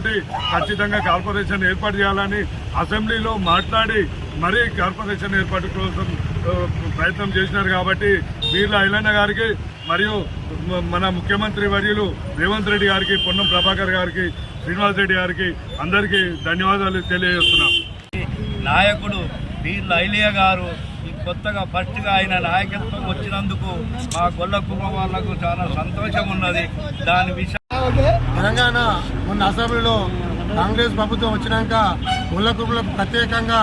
ఖచ్చితంగా కార్పొరేషన్ ఏర్పాటు చేయాలని అసెంబ్లీలో మాట్లాడి మరీ కార్పొరేషన్ ఏర్పాటు కోసం ప్రయత్నం చేసినారు. కాబట్టి బీర్ల ఐలయ్య గారికి మరియు మన ముఖ్యమంత్రి వర్యులు రేవంత్ రెడ్డి గారికి, పొన్నం ప్రభాకర్ గారికి, శ్రీనివాస్ రెడ్డి గారికి అందరికీ ధన్యవాదాలు తెలియజేస్తున్నాం. నాయకుడు బీర్ల ఐలయ్య గారు కొత్తగా ఫస్ట్గా ఆయన నాయకత్వం వచ్చినందుకు మా గొల్లకుర్మ వాళ్లకు చాలా సంతోషం ఉన్నది. దాని విషయం తెలంగాణ మొన్న అసెంబ్లీలో కాంగ్రెస్ ప్రభుత్వం వచ్చినాక గొల్లకుర్మలకు ప్రత్యేకంగా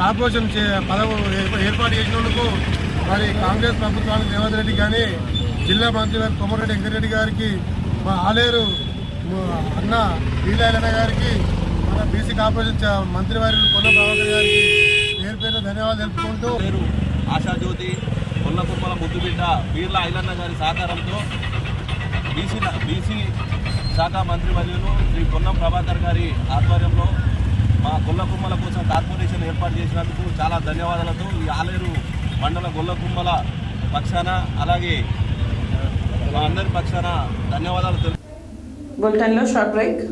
కార్పొరేషన్ పదవి ఏర్పాటు చేసినందుకు మరి కాంగ్రెస్ ప్రభుత్వానికి రేవంత్ రెడ్డి కానీ, జిల్లా మంత్రి గారు కోమటిరెడ్డి వెంకటరెడ్డి గారికి, మా ఆలేరు అన్న బీర్ల ఐలయ్య గారికి, మన బీసీ కార్పొరేషన్ మంత్రివారి కొన్న ప్రభాకర్ గారికి పేరు పేరు ధన్యవాదాలు తెలుపుకుంటూ ఆశాజ్యోతి గొల్లకుర్మల ముద్దుబిడ్డ బీర్ల ఐలయ్య గారి సహకారంతో బీసీ శాఖ మంత్రి వర్యులు శ్రీ పొన్నం ప్రభాకర్ గారి ఆధ్వర్యంలో మా గొల్లకుర్మల కోసం కార్పొరేషన్ ఏర్పాటు చేసినందుకు చాలా ధన్యవాదాలతో ఈ ఆలేరు మండల గొల్లకుర్మల పక్షాన అలాగే మా అందరి పక్షాన ధన్యవాదాలు తెలుపు. బులెటిన్లో short break.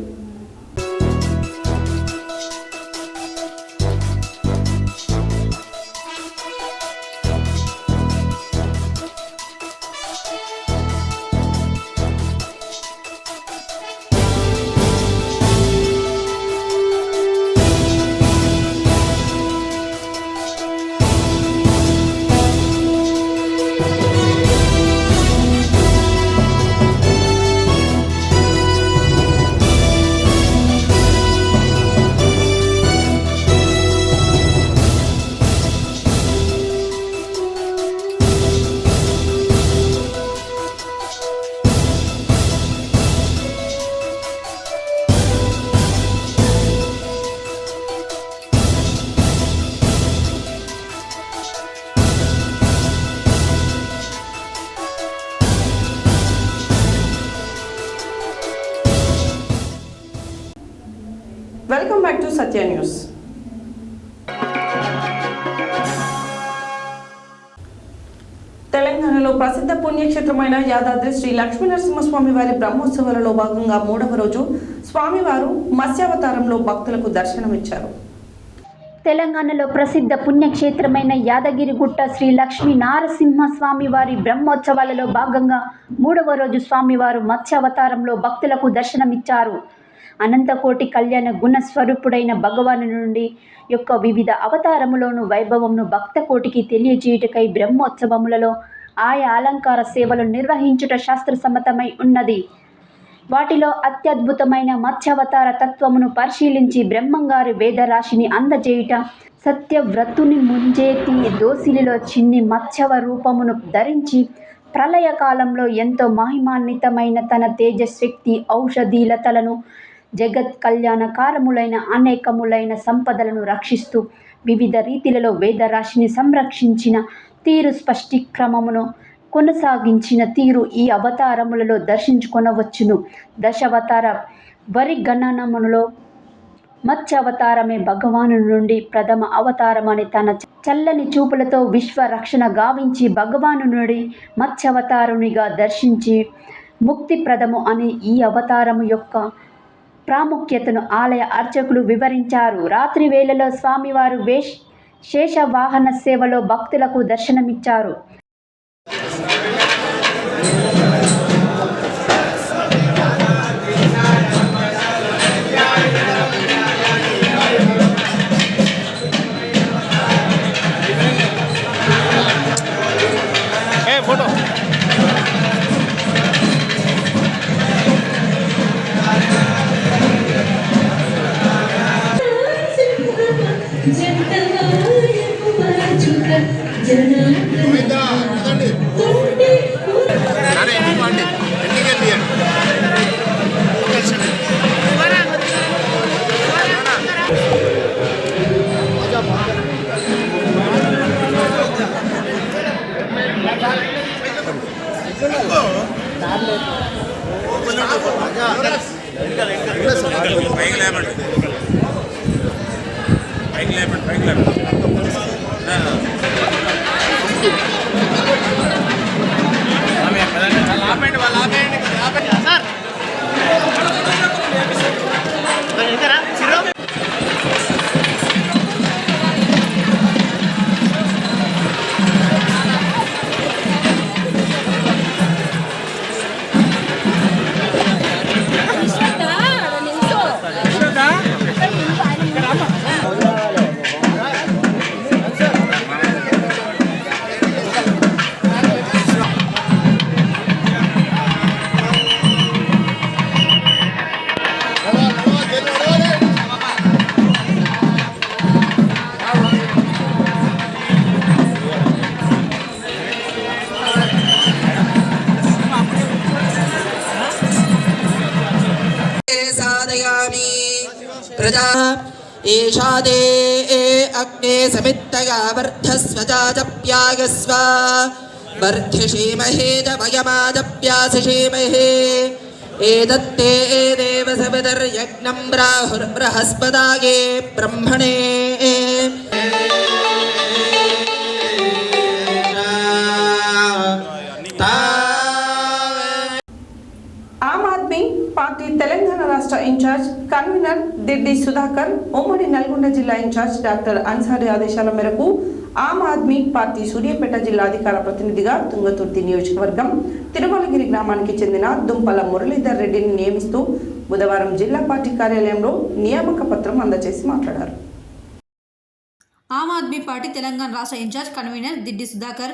Welcome back to Satya news. తెలంగాణలో ప్రసిద్ధ పుణ్యక్షేత్రమైన యాదాద్రి శ్రీ లక్ష్మీనరసింహస్వామి వారి బ్రహ్మోత్సవాలలో భాగంగా 3వ రోజు స్వామివారు మత్స్యావతారంలో భక్తులకు దర్శనమిచ్చారు. తెలంగాణలో ప్రసిద్ధ పుణ్యక్షేత్రమైన యాదగిరిగుట్ట శ్రీ లక్ష్మీ నారసింహస్వామి వారి బ్రహ్మోత్సవాలలో భాగంగా 3వ రోజు స్వామివారు మత్స్యావతారంలో భక్తులకు దర్శనమిచ్చారు. అనంతకోటి కళ్యాణ గుణ స్వరూపుడైన భగవాను నుండి యొక్క వివిధ అవతారములోను వైభవంను భక్తకోటికి తెలియజేయుటకై బ్రహ్మోత్సవములలో ఆయా అలంకార సేవలు నిర్వహించుట శాస్త్రసమ్మతమై ఉన్నది. వాటిలో అత్యద్భుతమైన మత్స్యావతార తత్వమును పరిశీలించి బ్రహ్మంగారి వేదరాశిని అందజేయుట, సత్యవ్రతుని ముంజేతి దోసిలిలో చిన్ని మత్స్యవ రూపమును ధరించి ప్రళయకాలంలో ఎంతో మహిమాన్వితమైన తన తేజశక్తి ఔషధీలతలను జగత్ కళ్యాణకారములైన అనేకములైన సంపదలను రక్షిస్తూ వివిధ రీతిలలో వేదరాశిని సంరక్షించిన తీరు, స్పష్టీక్రమమును కొనసాగించిన తీరు ఈ అవతారములలో దర్శించుకొనవచ్చును. దశావతార వరిగణనములో మత్స్యావతారమే భగవాను నుండి ప్రథమ అవతారమని తన చల్లని చూపులతో విశ్వ రక్షణ గావించి భగవాను నుండి మత్స్యావతారునిగా దర్శించి ముక్తిప్రదము అని ఈ అవతారము యొక్క ప్రాముఖ్యతను ఆలయ అర్చకులు వివరించారు. రాత్రి వేళలో స్వామివారు శేషవాహన సేవలో భక్తులకు దర్శనమిచ్చారు. प्रजा ईशादे अग्ने समित्तया वर्धस्वजाजप्यागस्व वर्धिषीमहे च वयमाजप्यासिषीमहे एतत्ते देव सवितर्यज्ञं बृहस्पदाये ब्रह्मणे ఆమ్ ఆద్మీ పార్టీ తెలంగాణ రాష్ట్ర ఇన్ఛార్జ్ కన్వీనర్ దిడ్డి సుధాకర్, ఉమ్మడి నల్గొండ జిల్లా ఇన్ఛార్జ్ డాక్టర్ అన్సారీ ఆదేశాల మేరకు ఆమ్ ఆద్మీ పార్టీ సూర్యాపేట జిల్లా అధికార ప్రతినిధిగా తుంగతుర్తి నియోజకవర్గం తిరుమలగిరి గ్రామానికి చెందిన దుంపల మురళీధర్ రెడ్డిని నియమిస్తూ బుధవారం జిల్లా పార్టీ కార్యాలయంలో నియామక పత్రం అందజేసి మాట్లాడారు. ఆమ్ ఆద్మీ పార్టీ తెలంగాణ రాష్ట్ర ఇన్ఛార్జ్ కన్వీనర్ దిడ్డి సుధాకర్,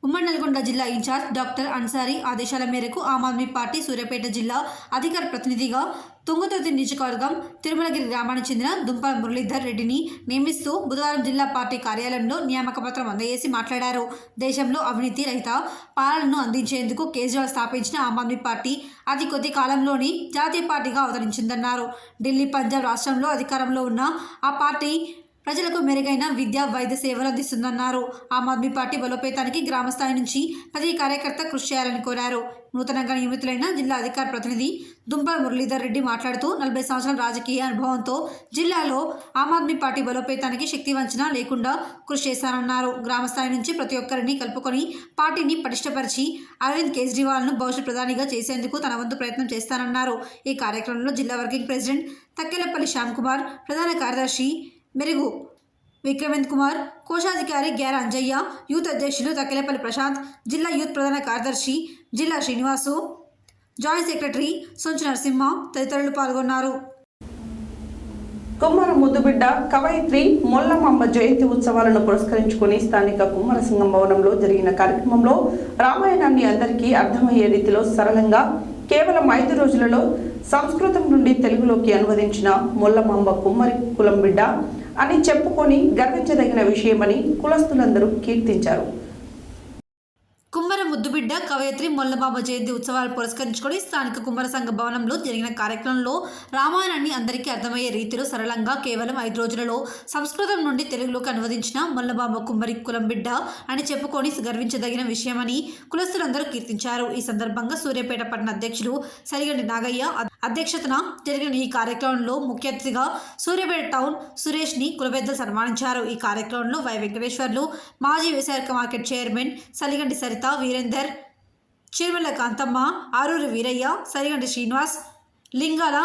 ఉమ్మడి నల్గొండ జిల్లా ఇన్ఛార్జ్ డాక్టర్ అన్సారీ ఆదేశాల మేరకు ఆమ్ ఆద్మీ పార్టీ సూర్యాపేట జిల్లా అధికార ప్రతినిధిగా తుంగతుర్తి నియోజకవర్గం తిరుమలగిరి గ్రామానికి చెందిన దుంపల మురళీధర్ రెడ్డిని నియమిస్తూ బుధవారం జిల్లా పార్టీ కార్యాలయంలో నియామక పత్రం అందజేసి మాట్లాడారు. దేశంలో అవినీతి రహిత పాలనను అందించేందుకు కేజ్రీవాల్ స్థాపించిన ఆమ్ ఆద్మీ పార్టీ అతి కొద్ది కాలంలోని జాతీయ పార్టీగా అవతరించిందన్నారు. ఢిల్లీ, పంజాబ్ రాష్ట్రంలో అధికారంలో ఉన్న ఆ పార్టీ ప్రజలకు మెరుగైన విద్యా వైద్య సేవలు అందిస్తుందన్నారు. ఆమ్ ఆద్మీ పార్టీ బలోపేతానికి గ్రామ స్థాయి నుంచి ప్రతి కార్యకర్త కృషి చేయాలని కోరారు. నూతనంగా నియమితులైన జిల్లా అధికార ప్రతినిధి దుంపల మురళీధర్ రెడ్డి మాట్లాడుతూ 40 సంవత్సరాల రాజకీయ అనుభవంతో జిల్లాలో ఆమ్ ఆద్మీ పార్టీ బలోపేతానికి శక్తి వంచన లేకుండా కృషి చేశారన్నారు. గ్రామ స్థాయి నుంచి ప్రతి ఒక్కరిని కలుపుకొని పార్టీని పటిష్టపరిచి అరవింద్ కేజ్రీవాల్ను భవిష్యత్ ప్రధానిగా చేసేందుకు తన వంతు ప్రయత్నం చేస్తానన్నారు. ఈ కార్యక్రమంలో జిల్లా వర్కింగ్ ప్రెసిడెంట్ తక్కెలపల్లి శ్యామ్ కుమార్, ప్రధాన కార్యదర్శి మెరుగు విక్రమేంద్ర కుమార్, కోశాధికారి గ్యార అంజయ్య, యూత్ అధ్యక్షులు తక్కెలపల్లి ప్రశాంత్, జిల్లా యూత్ ప్రధాన కార్యదర్శి జిల్లా శ్రీనివాసు, జాయింట్ సెక్రటరీ సొంచు నరసింహ తదితరులు పాల్గొన్నారు. కుమ్మర ముద్దుబిడ్డ కవయిత్రి మొల్లమాంబ జయంతి ఉత్సవాలను పురస్కరించుకుని స్థానిక కుమ్మర సంఘం భవనంలో జరిగిన కార్యక్రమంలో రామాయణాన్ని అందరికీ అర్థమయ్యే రీతిలో సరళంగా కేవలం 5 రోజులలో సంస్కృతం నుండి తెలుగులోకి అనువదించిన మొల్లమాంబ కుమ్మరి కులం బిడ్డ అని చెప్పుకొని గర్వించదగిన విషయమని కులస్తులందరూ కీర్తించారు. కుమ్మర ముద్దుబిడ్డ కవయిత్రి మొల్లమాంబ జయంతి ఉత్సవాలు పురస్కరించుకొని స్థానిక కుమ్మర సంఘ భవనంలో జరిగిన కార్యక్రమంలో రామాయణాన్ని అందరికీ అర్థమయ్యే రీతిలో సరళంగా కేవలం 5 రోజులలో సంస్కృతం నుండి తెలుగులోకి అనువదించిన మొల్లమాంబ కుమ్మరి కులం బిడ్డ అని చెప్పుకొని గర్వించదగిన విషయమని కులస్తులందరూ కీర్తించారు. ఈ సందర్భంగా సూర్యాపేట పట్టణ అధ్యక్షులు సరిగండి నాగయ్య అధ్యక్షతన జరిగిన ఈ కార్యక్రమంలో ముఖ్య అతిథిగా సూర్యాపేట టౌన్ సురేష్ని కులపెద్దలు సన్మానించారు. ఈ కార్యక్రమంలో వై వెంకటేశ్వర్లు, మాజీ వ్యవసాయ మార్కెట్ చైర్మన్ సలిగండి సరిత వీరేందర్, చిరుమల కాంతమ్మ, ఆరూరి వీరయ్య, సలిగండి శ్రీనివాస్, లింగాల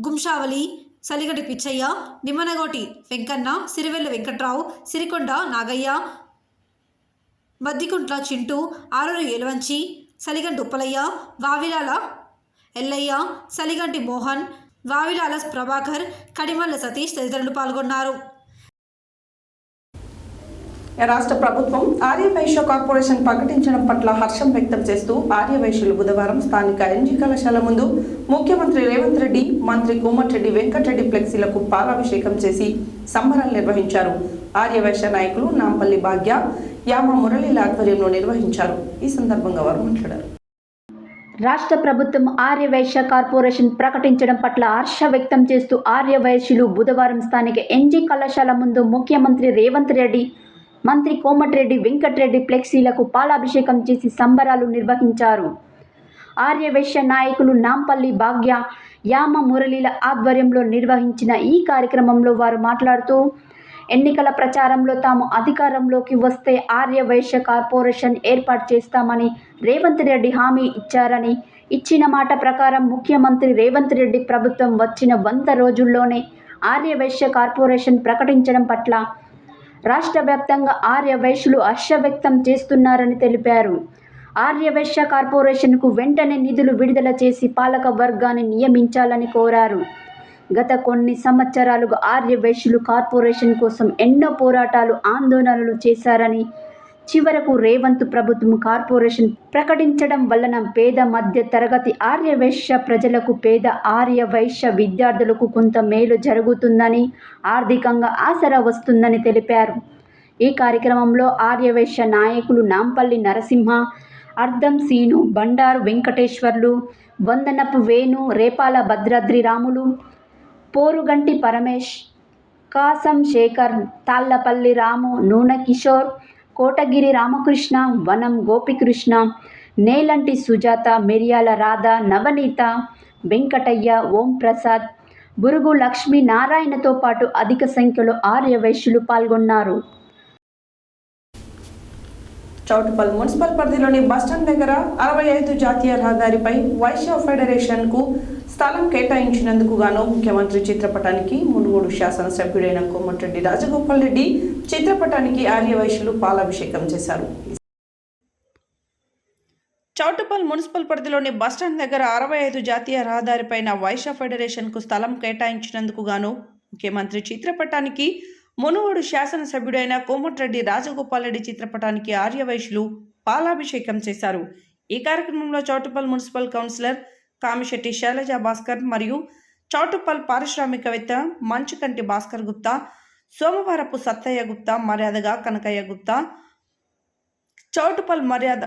గుంషావలి, సలిగండి పిచ్చయ్య, నిమ్మనగోటి వెంకన్న, సిరివెల్ల వెంకట్రావు, సిరికొండ నాగయ్య, మద్దికుంట్ల చింటూ, ఆరూరి ఏలువంచి, సలిగండి ఉప్పలయ్య, వావిలాల ఎల్లయ్య, సలిగంటి మోహన్, వావిలాల ప్రభాకర్, కడిమల్ల సతీష్ తదితరులు పాల్గొన్నారు. రాష్ట్ర ప్రభుత్వం ఆర్యవైశ్య కార్పొరేషన్ ప్రకటించడం పట్ల హర్షం వ్యక్తం చేస్తూ ఆర్యవైశ్యులు బుధవారం స్థానిక ఎన్జీ కళాశాల ముందు ముఖ్యమంత్రి రేవంత్ రెడ్డి, మంత్రి కోమటిరెడ్డి వెంకటరెడ్డి ఫ్లెక్సీలకు పాలాభిషేకం చేసి సంబరాలు నిర్వహించారు. ఆర్యవైశ్య నాయకులు నాంపల్లి భాగ్య, యామ మురళీల ఆధ్వర్యంలో నిర్వహించారు. ఈ సందర్భంగా వారు మాట్లాడారు. రాష్ట్ర ప్రభుత్వం ఆర్యవైశ్య కార్పొరేషన్ ప్రకటించడం పట్ల హర్ష వ్యక్తం చేస్తూ ఆర్యవైశ్యులు బుధవారం స్థానిక ఎన్జీ కళాశాల ముందు ముఖ్యమంత్రి రేవంత్ రెడ్డి, మంత్రి కోమటిరెడ్డి వెంకటరెడ్డి ఫ్లెక్సీలకు పాలాభిషేకం చేసి సంబరాలు నిర్వహించారు. ఆర్యవైశ్య నాయకులు నాంపల్లి భాగ్య, యామ మురళీల ఆధ్వర్యంలో నిర్వహించిన ఈ కార్యక్రమంలో వారు మాట్లాడుతూ ఎన్నికల ప్రచారంలో తాము అధికారంలోకి వస్తే ఆర్యవైశ్య కార్పొరేషన్ ఏర్పాటు చేస్తామని రేవంత్ రెడ్డి హామీ ఇచ్చారని, ఇచ్చిన మాట ప్రకారం ముఖ్యమంత్రి రేవంత్ రెడ్డి ప్రభుత్వం వచ్చిన 100 రోజుల్లోనే ఆర్యవైశ్య కార్పొరేషన్ ప్రకటించడం పట్ల రాష్ట్ర వ్యాప్తంగా ఆర్యవైశ్యులు హర్ష వ్యక్తం చేస్తున్నారని తెలిపారు. ఆర్యవైశ్య కార్పొరేషన్కు వెంటనే నిధులు విడుదల చేసి పాలక వర్గాన్ని నియమించాలని కోరారు. గత కొన్ని సంవత్సరాలుగా ఆర్యవైశ్యులు కార్పొరేషన్ కోసం ఎన్నో పోరాటాలు, ఆందోళనలు చేశారని, చివరకు రేవంత్ ప్రభుత్వం కార్పొరేషన్ ప్రకటించడం వలన పేద మధ్య తరగతి ఆర్యవైశ్య ప్రజలకు, పేద ఆర్యవైశ్య విద్యార్థులకు కొంత మేలు జరుగుతుందని, ఆర్థికంగా ఆసరా వస్తుందని తెలిపారు. ఈ కార్యక్రమంలో ఆర్యవైశ్య నాయకులు నాంపల్లి నరసింహ, అర్ధం సీను, బండారు వెంకటేశ్వర్లు, వందనపు వేణు, రేపాల భద్రాద్రి రాములు, పోరుగంటి పరమేష్, కాసం శేఖర్, తాళ్లపల్లి రాము, నూనె కిషోర్, కోటగిరి రామకృష్ణ, వనం గోపికృష్ణ, నేలంటి సుజాత, మిరియాల రాధ, నవనీత, వెంకటయ్య, ఓం ప్రసాద్, బురుగు లక్ష్మీ నారాయణతో పాటు అధిక సంఖ్యలో ఆర్యవైశ్యులు పాల్గొన్నారు. చౌటుపల్ మున్సిపల్ పరిధిలోని బస్టాండ్ దగ్గర 65 జాతీయ రహదారిపై వైశ్య ఫెడరేషన్కు స్థలం కేటాయించినందుకు గాను ముఖ్యమంత్రి చిత్రపటానికి మునుగోడు శాసనసభ్యుడైన కోమటిరెడ్డి రాజగోపాల్ రెడ్డి చిత్రపటానికి ఆర్యవైశ్యులు పాలాభిషేకం చేశారు. చౌటుపల్ మున్సిపల్ పరిధిలోని బస్టాండ్ దగ్గర 65 జాతీయ రహదారిపైన వైశ్య ఫెడరేషన్కు స్థలం కేటాయించినందుకు గాను ముఖ్యమంత్రి చిత్రపటానికి మునుగోడు శాసనసభ్యుడైన కోమటిరెడ్డి రాజగోపాల్ రెడ్డి చిత్రపటానికి ఆర్యవైశ్యులు పాలాభిషేకం చేశారు. ఈ కార్యక్రమంలో చౌటుపల్ మున్సిపల్ కౌన్సిలర్ కామిశెట్టి శైలజ భాస్కర్ మరియు చౌటుపల్ పారిశ్రామికవేత్త మంచుకంటి భాస్కర్ గుప్తా, సోమవారపు సత్తయ్య గుప్తా, మర్యాదగా కనకయ్య గుప్తా, చౌటుపల్ మర్యాద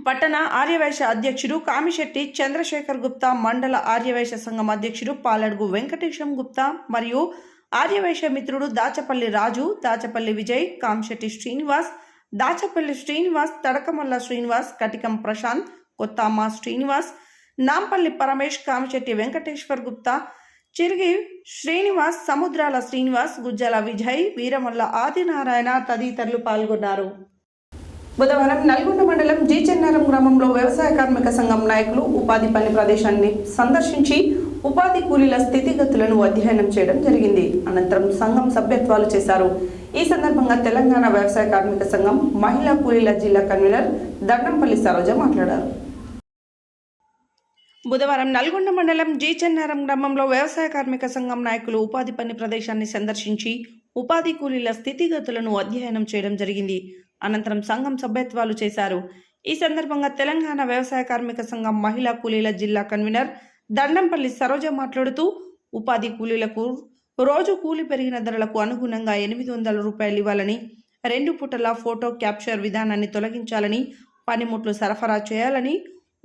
పట్టణ ఆర్యవైశ్య అధ్యక్షుడు కామిశెట్టి చంద్రశేఖర్ గుప్తా, మండల ఆర్యవైశ్య సంఘం అధ్యక్షుడు పాలడుగు వెంకటేశం గుప్తా మరియు ఆర్యవైశ్య మిత్రుడు దాచపల్లి రాజు, దాచపల్లి విజయ్, కాంశెట్టి శ్రీనివాస్, దాచపల్లి శ్రీనివాస్, తడకమల్ల శ్రీనివాస్, కటికం ప్రశాంత్, కొత్తామ శ్రీనివాస్, నాంపల్లి పరమేష్, కామశెట్టి వెంకటేశ్వర్ గుప్తా, చిరిగి శ్రీనివాస్, సముద్రాల శ్రీనివాస్, గుజ్జల విజయ్, వీరమల్ల ఆదినారాయణ తదితరులు పాల్గొన్నారు. బుధవారం నల్గొండ మండలం జి చెన్నారం గ్రామంలో వ్యవసాయ కార్మిక సంఘం నాయకులు ఉపాధి పని ప్రదేశాన్ని సందర్శించి ఉపాధి కూలీల స్థితిగతులను అధ్యయనం చేయడం జరిగింది. అనంతరం సంఘం సభ్యత్వాలు చేశారు. ఈ సందర్భంగా తెలంగాణ వ్యవసాయ కార్మిక సంఘం మహిళా కూలీల జిల్లా కన్వీనర్ దండంపల్లి సరోజ మాట్లాడారు. బుధవారం నల్గొండ మండలం జి చెన్నారం గ్రామంలో వ్యవసాయ కార్మిక సంఘం నాయకులు ఉపాధి పని ప్రదేశాన్ని సందర్శించి ఉపాధి కూలీల స్థితిగతులను అధ్యయనం చేయడం జరిగింది. అనంతరం సంఘం సభ్యత్వాలు చేశారు. ఈ సందర్భంగా తెలంగాణ వ్యవసాయ కార్మిక సంఘం మహిళా కూలీల జిల్లా కన్వీనర్ దండంపల్లి సరోజ మాట్లాడుతూ ఉపాధి కూలీలకు రోజు కూలి పెరిగిన ధరలకు అనుగుణంగా 800 రూపాయలు ఇవ్వాలని, 2 పూటల ఫోటో క్యాప్చర్ విధానాన్ని తొలగించాలని, పనిముట్లు సరఫరా చేయాలని,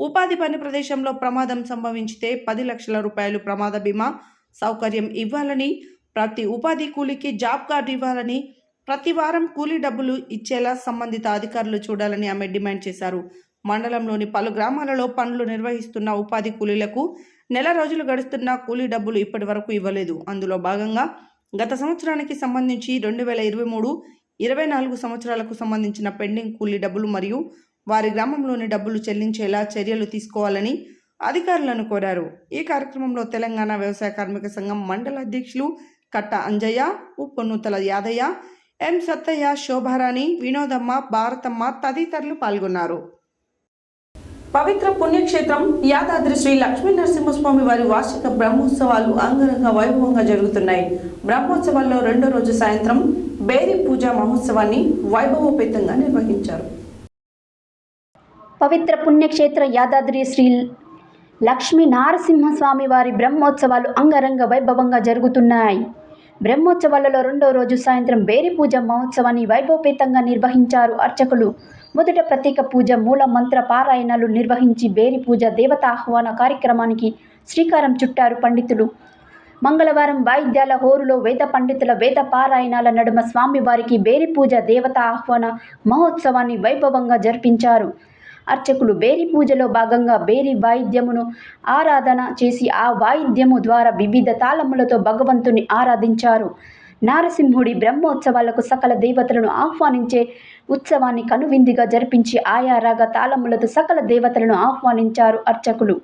ఉపాధి పని ప్రదేశంలో ప్రమాదం సంభవించితే 10 లక్షల రూపాయలు ప్రమాద బీమా సౌకర్యం ఇవ్వాలని, ప్రతి ఉపాధి కూలీకి జాబ్ కార్డు ఇవ్వాలని, ప్రతి వారం కూలీ డబ్బులు ఇచ్చేలా సంబంధిత అధికారులు చూడాలని ఆమె డిమాండ్ చేశారు. మండలంలోని పలు గ్రామాలలో పనులు నిర్వహిస్తున్న ఉపాధి కూలీలకు నెల రోజులు గడుస్తున్న కూలీ డబ్బులు ఇప్పటి వరకు ఇవ్వలేదు. అందులో భాగంగా గత సంవత్సరానికి సంబంధించి 2023-24 సంవత్సరాలకు సంబంధించిన పెండింగ్ కూలీ డబ్బులు మరియు వారి గ్రామంలోని డబ్బులు చెల్లించేలా చర్యలు తీసుకోవాలని అధికారులను కోరారు. ఈ కార్యక్రమంలో తెలంగాణ వ్యవసాయ కార్మిక సంఘం మండల అధ్యక్షులు కట్ట అంజయ్య, ఉప్పొన్నుతల యాదయ్య, ఎం సత్తయ్య, శోభారాణి, వినోదమ్మ, భారతమ్మ తదితరులు పాల్గొన్నారు. పవిత్ర పుణ్యక్షేత్రం యాదాద్రి శ్రీ లక్ష్మీ నరసింహస్వామి వారి వార్షిక బ్రహ్మోత్సవాలు అంగరంగ వైభవంగా జరుగుతున్నాయి. బ్రహ్మోత్సవాల్లో రెండో రోజు సాయంత్రం బేరి పూజా మహోత్సవాన్ని వైభవోపేతంగా నిర్వహించారు. పవిత్ర పుణ్యక్షేత్ర యాదాద్రి శ్రీ లక్ష్మీ నరసింహస్వామి వారి బ్రహ్మోత్సవాలు అంగరంగ వైభవంగా జరుగుతున్నాయి. బ్రహ్మోత్సవాలలో రెండో రోజు సాయంత్రం బేరి పూజ మహోత్సవాన్ని వైభవపేతంగా నిర్వహించారు అర్చకులు. మొదట ప్రత్యేక పూజ, మూల మంత్ర పారాయణాలు నిర్వహించి బేరి పూజ దేవత ఆహ్వాన కార్యక్రమానికి శ్రీకారం చుట్టారు పండితులు. మంగళవారం వాయిద్యాల హోరులో వేద పండితుల వేద పారాయణాల నడుమ స్వామివారికి బేరి పూజ దేవత ఆహ్వాన మహోత్సవాన్ని వైభవంగా జరిపించారు. అర్చకులు బేరి పూజలో భాగంగా బేరి వాయిద్యమును ఆరాధన చేసి ఆ వాయిద్యము ద్వారా వివిధ తాళములతో భగవంతుని ఆరాధించారు. నారసింహుడి బ్రహ్మోత్సవాలకు సకల దేవతలను ఆహ్వానించే ఉత్సవాన్ని కనువిందుగా జరిపించి ఆయా రాగ తాళములతో సకల దేవతలను ఆహ్వానించారు అర్చకులు.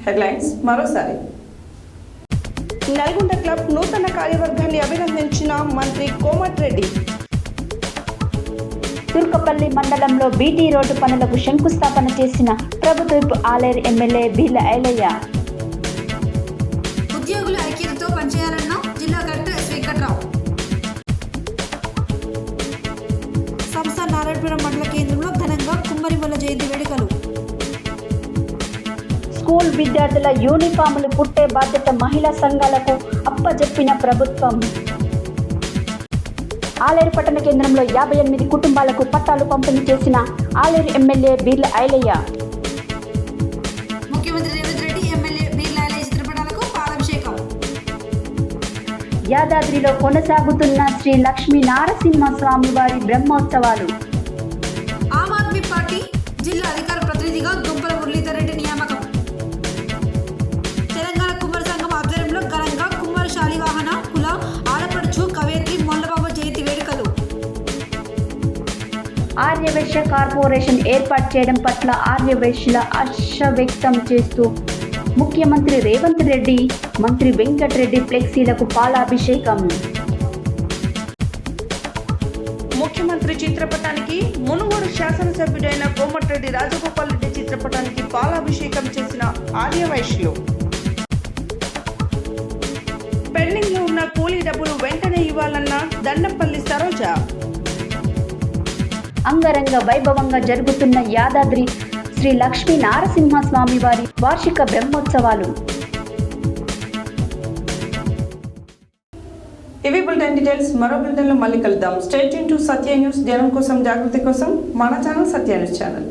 హెడ్లైన్స్ మరోసారి. నల్గొండ క్లబ్ నూతన కార్యవర్గాన్ని అభినందించిన మంత్రి కోమటిరెడ్డి. తుర్కపల్లి మండలంలో బీటీ రోడ్డు పనులకు శంకుస్థాపన చేసిన ప్రభుత్వ ఆలేరు ఎమ్మెల్యే బీర్ల ఐలయ్య. ఉద్యోగుల ఐక్యతతో పనిచేయాలన్న జిల్లా కలెక్టర్ ఎస్ వెంకట్రావు. ఆర్పురం మండల కేంద్రంలో ఘనంగా కుమ్మరిమల్ల జయంతి వేడుకలు. స్కూల్ విద్యార్థుల యూనిఫాములు కుట్టే బాధ్యత మహిళా సంఘాలకు అప్పజెప్పిన ప్రభుత్వం. ఆలేరు పట్టణ కేంద్రంలో 58 కుటుంబాలకు పట్టాలు పంపిణీ చేసిన ఆలేరు ఎమ్మెల్యే బీర్ల ఐలయ్య. ముఖ్యమంత్రి రేవంత్ రెడ్డి ఎమ్మెల్యే బీర్ల ఐలయ్య చిత్రపటాలకు పాలాభిషేకం. యాదాద్రిలో కొనసాగుతున్న శ్రీ లక్ష్మీ నారసింహస్వామి వారి బ్రహ్మోత్సవాలు. ఆమ్ ఆద్మీ పార్టీ జిల్లా అధికార ప్రతినిధిగా గుంపల మురళీధర్ రెడ్డి నియామకం. తెలంగాణ కుమ్మరి సంఘం ఆధ్వర్యంలో ఘనంగా కుమ్మరి శాలివాహన కుల ఆడపడుచు కవయిత్రి మొల్లబాబు జయంతి వేడుకలు. ఆర్యవైశ్య కార్పొరేషన్ ఏర్పాటు చేయడం పట్ల ఆర్యవైశ్యుల హర్ష వ్యక్తం చేస్తూ ముఖ్యమంత్రి రేవంత్ రెడ్డి, మంత్రి వెంకటరెడ్డి ఫ్లెక్సీలకు పాలాభిషేకం. ముఖ్యమంత్రి చిత్రపటానికి మునుగోడు శాసనసభ్యుడైన కోమటిరెడ్డి రాజగోపాల్ రెడ్డి చిత్రపటానికి పాలాభిషేకం చేసిన ఆర్యవైశ్యులు. పెండింగ్ లో ఉన్న కూలీ డబ్బులు వెంటనే ఇవ్వాలన్న దండంపల్లి సరోజ. అంగరంగ వైభవంగా జరుగుతున్న యాదాద్రి శ్రీ లక్ష్మీ నారసింహస్వామి వారి వార్షిక బ్రహ్మోత్సవాలు. ఇవి బులెటిన్ డీటెయిల్స్. మరో బులెటిన్లో మళ్ళీ కలుద్దాం. Stay tune to Satya news. జనం కోసం, జాగృతి కోసం మన ఛానల్ సత్య న్యూస్ ఛానల్.